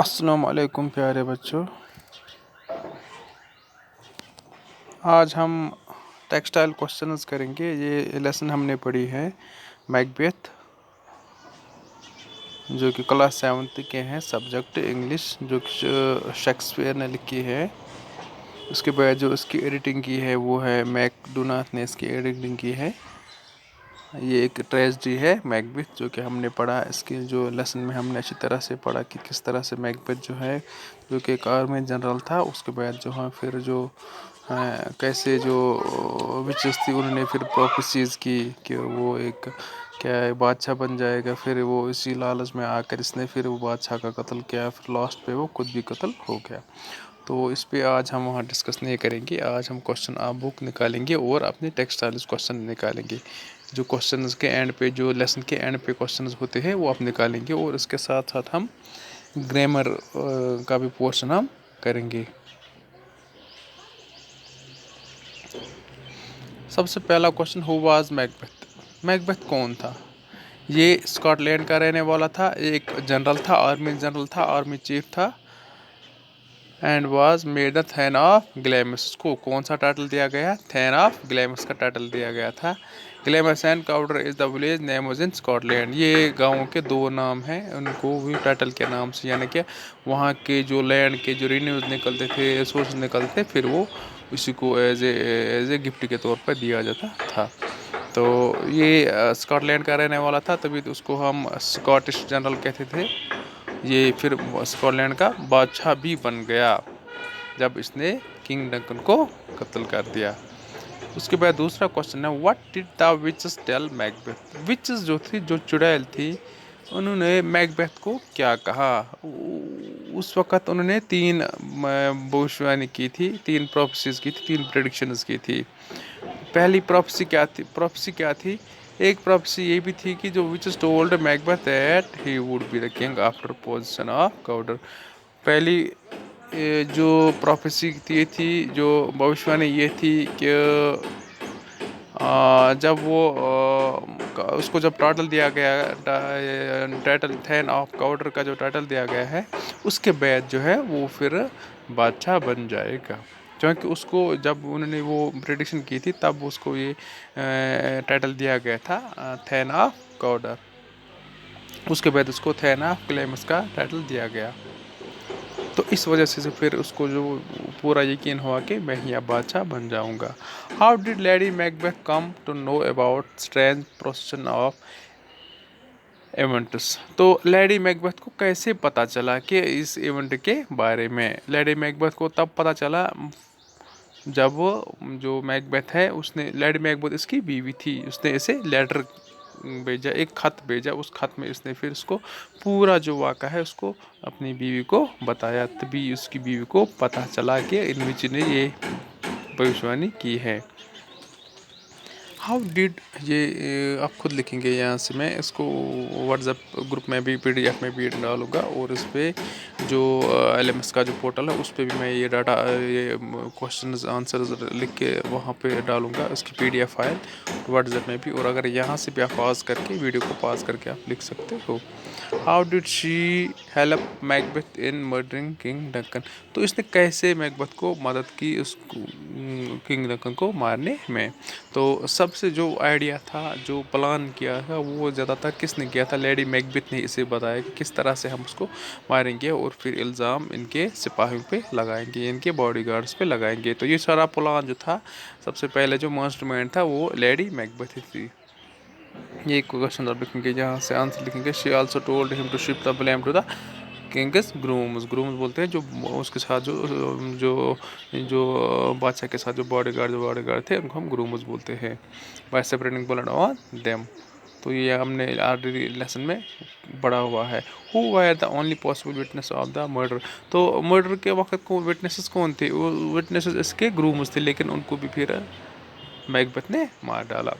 अस्सलाम वालेकुम प्यारे बच्चों। आज हम टेक्सटाइल क्वेश्चंस करेंगे। ये लेसन हमने पढ़ी है मैकबेथ, जो कि क्लास 7th के हैं, सब्जेक्ट इंग्लिश, जो कि शेक्सपियर ने लिखी है। उसके बाद जो इसकी एडिटिंग की है वो है मैकडोनाल्ड ने इसकी एडिटिंग की है। ये एक ट्रेजेडी है मैकबेथ, जो कि हमने पढ़ा। इसके जो लेसन में हमने अच्छी तरह से पढ़ा कि किस तरह से मैकबेथ जो है, जो कि एक आर्मी जनरल था, उसके बाद जो है फिर जो कैसे जो विचेस थी उन्होंने फिर प्रोफेसीज की कि वो एक क्या है बादशाह बन जाएगा। फिर वो इसी लालच में आकर इसने फिर वो बादशाह का कत्ल किया, फिर लास्ट पे वो खुद भी कत्ल हो गया। तो इस पे आज हम वहाँ डिस्कस नहीं करेंगे। आज हम क्वेश्चन आप बुक निकालेंगे और अपने टेक्स्ट क्वेश्चन निकालेंगे। जो क्वेश्चंस के एंड पे, जो लेसन के एंड पे क्वेश्चंस होते हैं वो आप निकालेंगे, और इसके साथ साथ हम ग्रामर का भी पोर्शन हम करेंगे। सबसे पहला question, who was Macbeth? Macbeth कौन था? ये स्कॉटलैंड का रहने वाला था, एक जनरल था, आर्मी जनरल था, आर्मी चीफ था। And was made the thane of Glamis. को कौन सा टाइटल दिया गया? थैन ऑफ ग्लैमस का टाइटल दिया गया था। Glamis and Cawdor is the village name was in Scotland. ये गाँव के दो नाम हैं, उनको भी टाइटल के नाम से, यानी कि वहाँ के जो लैंड के जो रिन्यूज निकलते थे, रिसोर्स निकलते थे, फिर वो उसी को एज ए गिफ्ट के तौर पर दिया जाता था। तो ये स्कॉटलैंड का रहने वाला था, तभी तो उसको हम स्कॉटिश जनरल कहते थे। ये फिर स्कॉटलैंड का बादशाह भी बन गया जब इसने किंग डंकन को कत्ल कर दिया। उसके बाद दूसरा क्वेश्चन है, what did the witches tell Macbeth? Witches जो थी, जो चुड़ैल थी, उन्होंने मैकबेथ को क्या कहा? उस वक़्त उन्होंने 3 भविष्यवाणी की थी, 3 प्रोफेसीज की थी, 3 प्रेडिक्शंस की थी। पहली प्रोफेसी क्या थी? एक प्रोफेसी ये भी थी कि जो witches told Macbeth that he would be the king after position of Cawdor. पहली जो प्रोफेसी थी, जो भविष्यवाणी ये थी कि जब वो उसको जब टाइटल दिया गया, टाइटल थैन ऑफ काउडर का जो टाइटल दिया गया है, उसके बाद जो है वो फिर बादशाह बन जाएगा। क्योंकि उसको जब उन्होंने वो प्रेडिक्शन की थी तब उसको ये टाइटल दिया गया था थैन ऑफ काउडर। उसके बाद उसको थैन ऑफ ग्लैमस का टाइटल दिया गया। तो इस वजह से फिर उसको जो पूरा यकीन हुआ कि मैं ही अब बादशाह बन जाऊंगा। How did lady Macbeth come to know about strange procession of events? तो लेडी मैकबेथ को कैसे पता चला कि इस इवेंट के बारे में? लेडी मैकबेथ को तब पता चला जब जो मैकबेथ है, उसने, लेडी मैकबेथ इसकी बीवी थी, उसने इसे लेटर भेजा, एक खत भेजा। उस खत में इसने फिर उसको पूरा जो वाक़ा है उसको अपनी बीवी को बताया, तभी उसकी बीवी को पता चला कि इनविच ने ये भविष्यवाणी की है। हाउ डिड, ये आप खुद लिखेंगे। यहाँ से मैं इसको व्हाट्सएप ग्रुप में भी, PDF में भी डालूंगा, और इस पर जो LMS का जो पोर्टल है उस पर भी मैं ये डाटा, ये क्वेश्चंस आंसर्स लिख के वहाँ पे डालूंगा, इसकी PDF फाइल व्हाट्सएप में भी। और अगर यहाँ से भी आप पॉज करके, वीडियो को पॉज करके आप लिख सकते हो। How did she help Macbeth in murdering king Duncan? तो इसने कैसे मैकबेथ को मदद की उस किंग डंकन को मारने में? तो सबसे जो आइडिया था, जो प्लान किया था, वो ज़्यादातर किसने किया था? लेडी मैकबेथ ने इसे बताया कि किस तरह से हम उसको मारेंगे, और फिर इल्ज़ाम इनके सिपाहियों पे लगाएंगे, इनके बॉडीगार्ड्स पे लगाएंगे। तो ये सारा प्लान जो था, सबसे पहले जो मास्टरमाइंड था वो लेडी मैकबेथ थी। ये क्वेश्चन आप लिखेंगे, जहाँ से आंसर लिखेंगे। She also told him to shift the blame to the king's grooms. Grooms बोलते हैं जो उसके साथ जो जो जो बादशाह के साथ जो बॉडीगार्ड थे, उनको हम ग्रूम्स बोलते हैं। Bye separating blood on them. तो ये हमने ऑलरेडी लेसन में पढ़ा हुआ है। Who were the only possible witness of the murder? तो मर्डर के वक्त को विटनेसेस कौन थे? वो विटनेसेस इसके ग्रूम्स थे, लेकिन उनको भी फिर मैकबेथ ने मार डाला।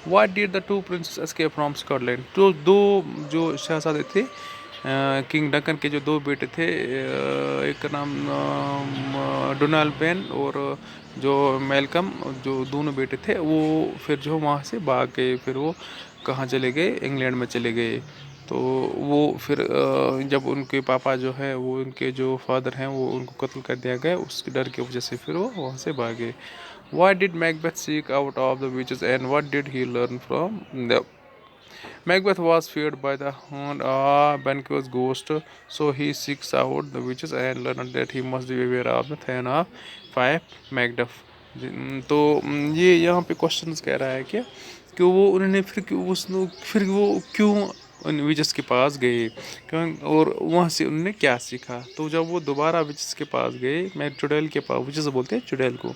What did the two princes escape from Scotland? तो दो जो शहजादे थे, किंग डंकन के जो 2 बेटे थे, एक का नाम डोनाल्ड पेन और जो मेलकम, जो दोनों बेटे थे, वो फिर जो वहाँ से भाग गए। फिर वो कहाँ चले गए? इंग्लैंड में चले गए। तो वो फिर जब उनके पापा जो है वो उनके जो फादर हैं वो उनको कत्ल कर दिया गया, उसके डर की वजह से फिर वो वहाँ से भागे। Why did Macbeth seek out of the witches and what did he learn from them? Macbeth was feared by the hound Banquo's ghost, so he seeks out the witches and learns that he must be aware of the Thane of Five Macduff. तो ये यहाँ पे question कह रहा है क्या कि वो उन्होंने फिर वो क्यों उन विचेस के पास गए, क्यों, और वहाँ से उन्होंने क्या सीखा। तो जब वो दोबारा विचेस के पास गए, मैं चुड़ैल के पास, विचेस बोलते हैं चुड़ैल को,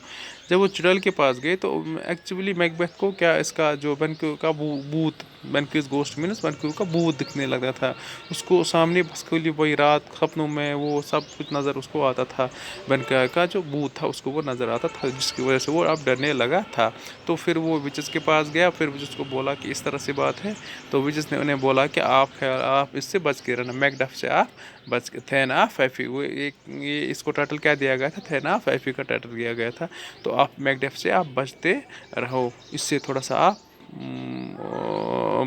जब वो चुड़ैल के पास गए तो एक्चुअली मैकबेथ को क्या इसका जो बनक्यू का भूत, बनक्यूज गोस्ट मीन्स बनक्यू का भूत दिखने लगा था उसको सामने, बस केवल वही रात सपनों में वो सब कुछ नज़र उसको आता था, बनक्यू का जो भूत था उसको वो नज़र आता था, जिसकी वजह से वो अब डरने लगा था। तो फिर वो विचेस के पास गया, फिर विचेस को बोला कि इस तरह से बात है, तो विचेस ने उन्हें बोला कि आप इससे बच के रहना, मैकडफ से आप बच के, थेन ऑफ एफी, वो एक ये इसको टाइटल क्या दिया गया था, थेन ऑफ एफी का टाइटल दिया गया था। तो आप मैकडफ से आप बचते रहो, इससे थोड़ा सा आप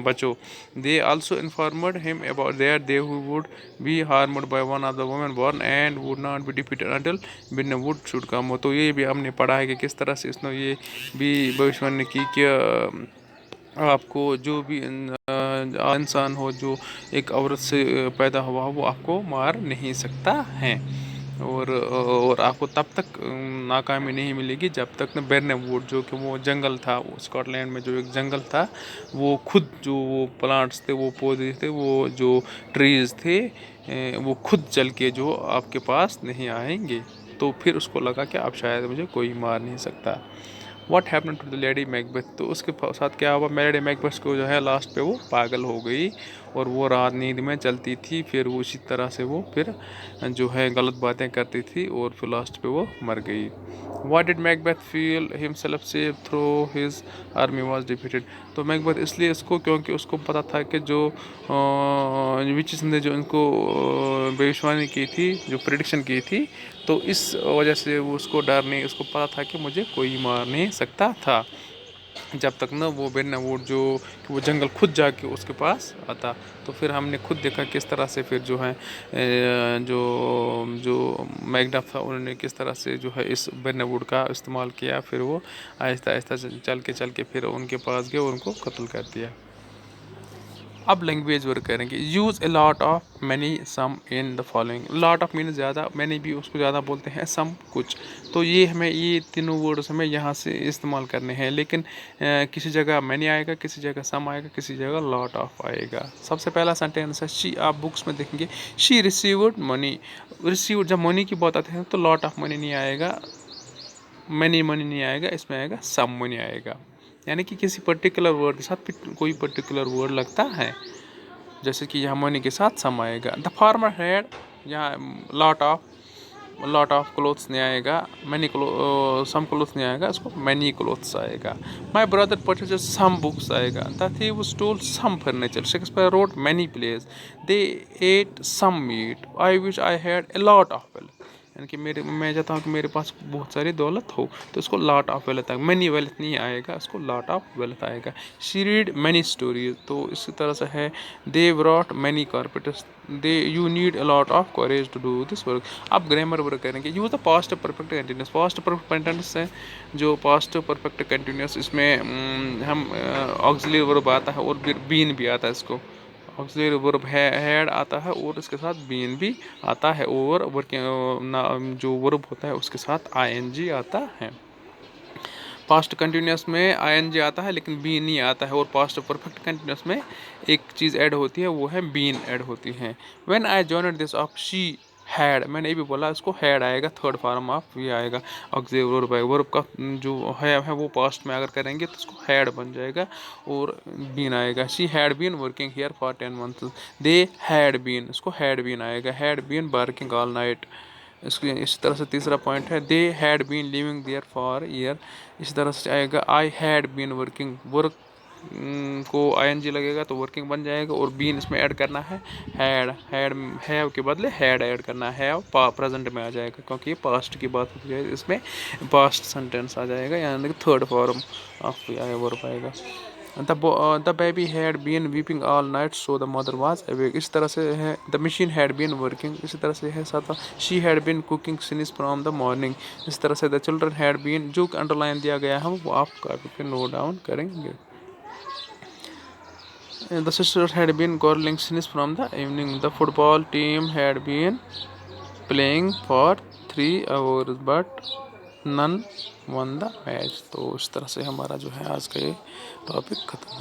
बचो। They also informed him about that they would be harmed by one of the women born and would not be defeated until Winwood should come हो। तो ये भी हमने पढ़ा है कि किस तरह से इसने ये भी भविष्यवाणी की कि आपको जो भी इंसान हो जो एक औरत से पैदा हुआ हो वो आपको मार नहीं सकता है, और आपको तब तक नाकामी नहीं मिलेगी जब तक न बेरनेवुड, जो कि वो जंगल था, वो स्कॉटलैंड में जो एक जंगल था, वो खुद जो वो प्लांट्स थे, वो पौधे थे, वो जो ट्रीज़ थे, वो खुद चल के जो आपके पास नहीं आएंगे। तो फिर उसको लगा कि अब शायद मुझे कोई मार नहीं सकता। What happen to the lady Macbeth, तो उसके साथ क्या हुआ, लेडी मैकबेथ को जो है लास्ट पे वो पागल हो गई और वो रात नींद में चलती थी, फिर वो उसी तरह से वो फिर जो है गलत बातें करती थी और फिर लास्ट पे वो मर गई। Why did Macbeth feel himself safe through his army was defeated? तो मैकबेथ इसलिए इसको, क्योंकि उसको पता था कि जो विचेस ने जो इनको भविष्यवाणी की थी, जो प्रिडिक्शन की थी, तो इस वजह से वो उसको डर नहीं, उसको पता था कि मुझे कोई मार नहीं सकता था जब तक ना वो बेरनेवुड जो कि वो जंगल खुद जाके उसके पास आता। तो फिर हमने खुद देखा किस तरह से फिर जो है जो जो मैकडफ था उन्होंने किस तरह से जो है इस बेरनेवुड का इस्तेमाल किया, फिर वो आहिस्ता आहिस्ता चल के फिर उनके पास गए और उनको कत्ल कर दिया। अब लैंग्वेज वर्क करेंगे। Use a lot of many some in the following. Lot of mean ज़्यादा, मैनी भी उसको ज़्यादा बोलते हैं, सम कुछ। तो ये हमें ये तीनों वर्ड्स हमें यहाँ से इस्तेमाल करने हैं, लेकिन किसी जगह मैनी आएगा, किसी जगह सम आएगा, किसी जगह लॉट ऑफ आएगा। सबसे पहला सेंटेंस है शी, आप बुक्स में देखेंगे शी रिसीव्ड मनी। रिसीव्ड जब मनी की बात आती है तो लॉट ऑफ मनी नहीं आएगा, मैनी मनी नहीं आएगा, इसमें आएगा सम मनी आएगा। यानी कि किसी पर्टिकुलर वर्ड के साथ कोई पर्टिकुलर वर्ड लगता है, जैसे कि यहाँ मनी के साथ सम आएगा। द फार्मर हैड, यहाँ लॉट ऑफ क्लोथ्स नहीं आएगा, मैनी सम क्लोथ्स नहीं आएगा, इसको मैनी क्लोथ्स आएगा। My brother purchase some books आएगा। The thief stole some furniture. Shakespeare wrote many place. They ate some meat. I wish I had a lot of wealth. यानी कि मैं चाहता हूँ कि मेरे पास बहुत सारी दौलत हो, तो इसको लॉट ऑफ वेल्थ आएगा, मैनी वेल्थ नहीं आएगा, इसको लॉट ऑफ वेल्थ आएगा। शी रीड मैनी स्टोरीज, तो इसी तरह से है they brought many carpenters. They you need a lot of courage to do this work. अब ग्रामर वर्क करेंगे। Use the past perfect continuous. Past perfect continuous है जो पास्ट परफेक्ट कंटिन्यूस, इसमें हम ऑक्सिलरी वर्ब आता है और फिर बीन भी आता है, इसको ऑक्सिलरी वर्ब हैड आता है और इसके साथ बीन भी आता है, और वर्किंग जो वर्ब होता है उसके साथ आईएनजी आता है। पास्ट कंटिन्यूस में आईएनजी आता है लेकिन बीन नहीं आता है, और पास्ट परफेक्ट कंटिन्यूस में एक चीज़ ऐड होती है, वो है बीन ऐड होती है। When I joined this of she had, मैंने ये भी बोला इसको हैड आएगा, थर्ड फॉर्म ऑफ ये आएगा ऑक्सिलरी वर्ब है। वर्ब का जो है वो पास्ट में अगर करेंगे तो उसको हैड बन जाएगा और बीन आएगा। She had been working here for 10 months. They had been, इसको हैड बीन आएगा, had been working all night. इसको इस तरह से तीसरा पॉइंट है they had been living there for year. इस तरह से आएगा I had been working. Work को आईएनजी लगेगा तो वर्किंग बन जाएगा, और बीन इसमें ऐड करना है हैड हैव के बदले हैड ऐड करना है, हैव प्रेजेंट में आ जाएगा क्योंकि ये पास्ट की बात होती है, इसमें पास्ट सेंटेंस आ जाएगा, यानी कि थर्ड फॉर्म ऑफ वर्ब आएगा। The baby had been weeping all night so the mother was awake. इस तरह से है the machine had been working. इसी तरह से है साथ she had been cooking since from the morning. इस तरह से द चिल्ड्रन हैड बीन, जो अंडरलाइन दिया गया है वो आप कॉपी पे नोट डाउन करेंगे। The sisters had been quarreling since from the evening. The football team had been playing for 3 hours but none won the match। तो इस तरह से हमारा जो है आज का ये टॉपिक खत्म हो